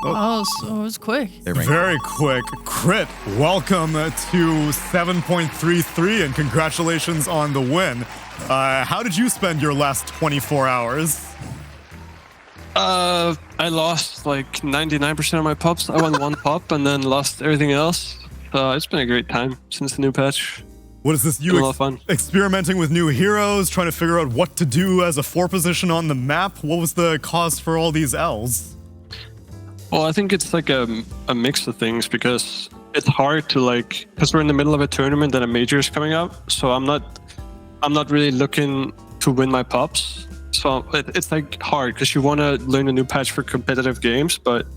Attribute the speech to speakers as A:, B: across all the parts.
A: Oh, so it was quick.
B: Very quick. Crit, welcome to 7.33 and congratulations on the win. How did you spend your last 24 hours?
C: I lost like 99% of my pops. I won one pop and then lost everything else. It's been a great time since the new patch.
B: What is this? You experimenting with new heroes, trying to figure out what to do as a 4 position on the map? What was the cause for all these Ls?
C: Well, I think it's like a mix of things because it's hard to because we're in the middle of a tournament and a major is coming up. So I'm not really looking to win my pops. So it's like hard because you want to learn a new patch for competitive games, but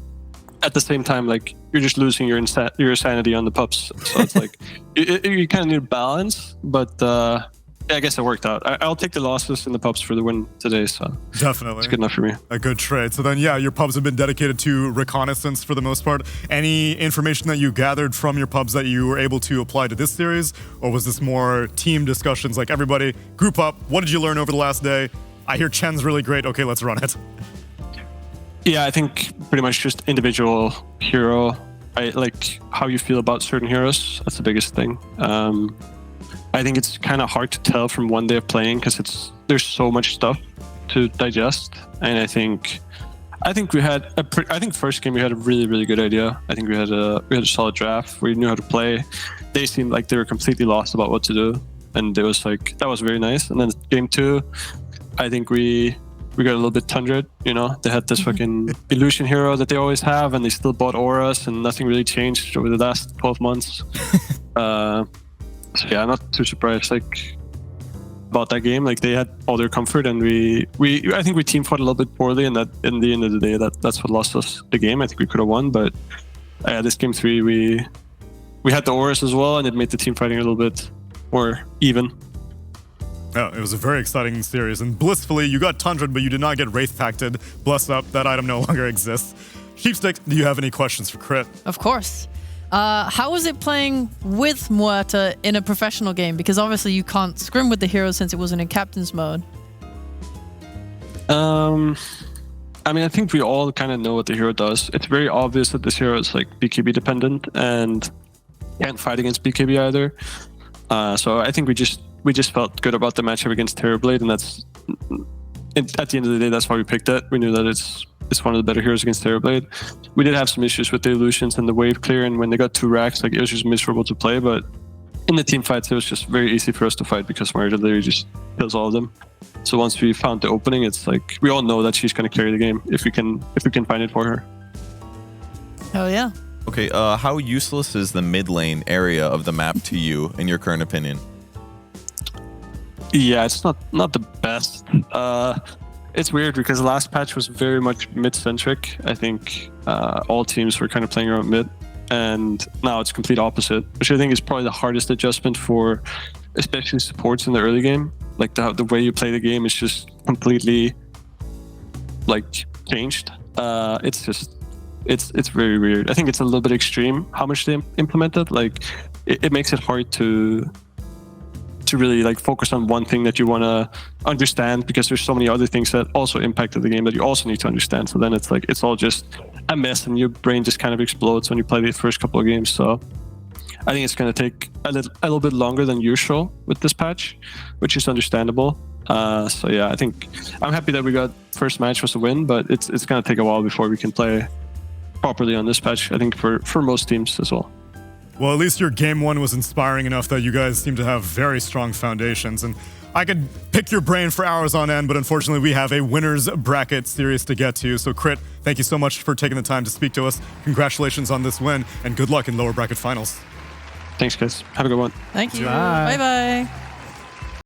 C: at the same time, you're just losing your sanity on the pups. So it's like you kind of need balance, but I guess it worked out. I'll take the losses in the pubs for the win today, so
B: definitely
C: it's good enough for me.
B: A good trade. So then, yeah, your pubs have been dedicated to reconnaissance for the most part. Any information that you gathered from your pubs that you were able to apply to this series, or was this more team discussions? Like everybody group up. What did you learn over the last day? I hear Chen's really great. Okay, let's run it.
C: Yeah, I think pretty much just individual hero. I like how you feel about certain heroes. That's the biggest thing. I think it's kind of hard to tell from one day of playing because there's so much stuff to digest, and I think we had first game we had a really good idea. I think we had a solid draft. We knew how to play. They seemed like they were completely lost about what to do, and it was that was very nice. And then game 2, I think we got a little bit Tundra. You know, they had this fucking illusion hero that they always have, and they still bought auras, and nothing really changed over the last 12 months. So yeah, I'm not too surprised about that game. They had all their comfort, and I think we team fought a little bit poorly, and that in the end of the day, that's what lost us the game. I think we could have won, but this game 3 we had the auras as well, and it made the team fighting a little bit more even.
B: Oh, it was a very exciting series, and blissfully you got Tundra, but you did not get Wraith Pacted. Bless up, that item no longer exists. Sheepstick, do you have any questions for Crit?
A: Of course. How was it playing with Muerta in a professional game? Because obviously you can't scrim with the hero since it wasn't in captain's mode.
C: I mean, I think we all kind of know what the hero does. It's very obvious that this hero is BKB dependent and can't fight against BKB either. So I think we just felt good about the matchup against Terrorblade, and that's at the end of the day, that's why we picked it. We knew that it's one of the better heroes against Terrorblade. We did have some issues with the illusions and the wave clear, and when they got 2 racks, it was just miserable to play. But in the team fights, it was just very easy for us to fight because Maria literally just kills all of them. So once we found the opening, it's we all know that she's going to carry the game if we can find it for her.
A: Oh yeah.
D: Okay, how useless is the mid lane area of the map to you, in your current opinion?
C: Yeah, it's not the best. It's weird because the last patch was very much mid-centric. I think all teams were kind of playing around mid, and now it's complete opposite, which I think is probably the hardest adjustment for especially supports in the early game. The way you play the game is just completely changed. It's very weird. I think it's a little bit extreme how much they implemented. It makes it hard to really focus on one thing that you want to understand, because there's so many other things that also impacted the game that you also need to understand. So then it's all just a mess, and your brain just kind of explodes when you play the first couple of games. So I think it's going to take a little bit longer than usual with this patch, which is understandable. So yeah, I think I'm happy that we got first match was a win, but it's going to take a while before we can play properly on this patch, I think, for most teams as well.
B: Well, at least your game 1 was inspiring enough that you guys seem to have very strong foundations. And I could pick your brain for hours on end, but unfortunately we have a winner's bracket series to get to. So Crit, thank you so much for taking the time to speak to us. Congratulations on this win, and good luck in lower bracket finals.
C: Thanks, guys. Have a good one.
A: Thank you. Bye-bye.